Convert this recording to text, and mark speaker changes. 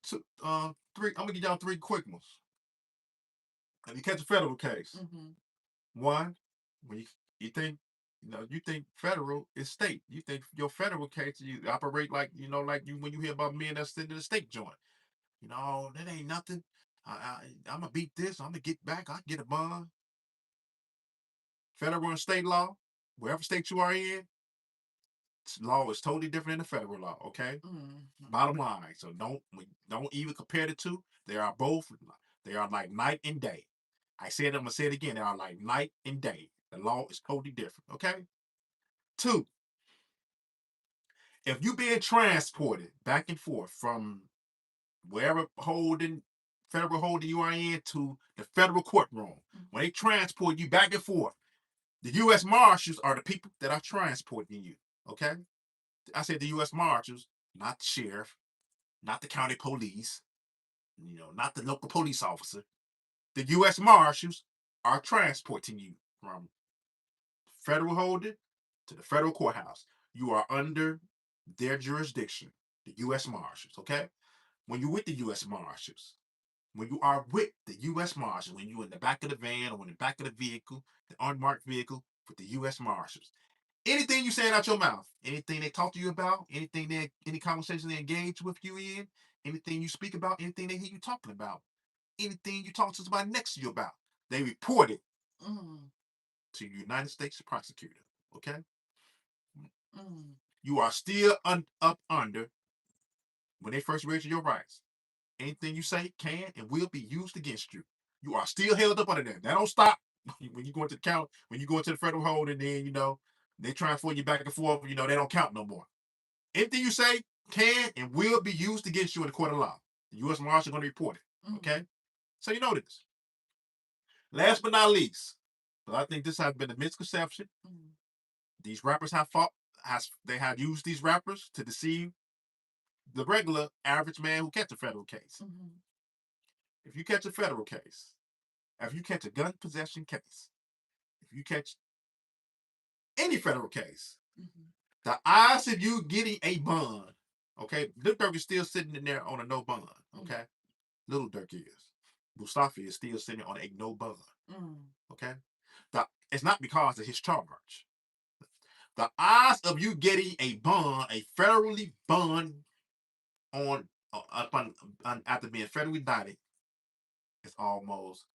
Speaker 1: three. I'm gonna give y'all three quick ones. If you catch a federal case, one, when you think you think federal is state. You think your federal case, you operate like like you when you hear about men that's sitting in the state joint. That ain't nothing. I'm gonna beat this. I'm gonna get back. I get a bond. Federal and state law, wherever state you are in, law is totally different than the federal law. Okay, bottom line. So don't even compare the two. They are both. They are like night and day. I said I'm gonna say it again. They are like night and day. The law is totally different. Okay. Two, if you being transported back and forth from wherever federal holding you are in to the federal courtroom, when they transport you back and forth, the U.S. Marshals are the people that are transporting you. Okay, I said the U.S. Marshals, not the sheriff, not the county police, not the local police officer. The U.S. Marshals are transporting you from federal holding to the federal courthouse. You are under their jurisdiction, the U.S. Marshals. Okay, when you're with the U.S. Marshals, when you are with the U.S. Marshals, when you're in the back of the van or in the back of the vehicle, the unmarked vehicle with the U.S. Marshals, anything you saying out your mouth, anything they talk to you about, any conversation they engage with you in, anything you speak about, anything they hear you talking about, anything you talk to somebody next to you about, they report it to the United States prosecutor. Okay, you are still up under when they first read you your rights. Anything you say can and will be used against you. You are still held up under that. That don't stop when you go into the count, when you go into the federal hold, and then they transfer you back and forth. They don't count no more. Anything you say can and will be used against you in the court of law. The U.S. Marshal going to report it. Okay, so you know this. Last but not least, but I think this has been a misconception. These rappers they have used these rappers to deceive the regular average man who catch a federal case. If you catch a federal case, if you catch a gun possession case, if you catch any federal case, the odds of you getting a bond, okay, Lil Durk is still sitting in there on a no bond, okay? Little Durk is. Mustafa is still sitting on a no bond, okay? It's not because of his charge. The odds of you getting a bond, a federally bond after being federally indicted, is almost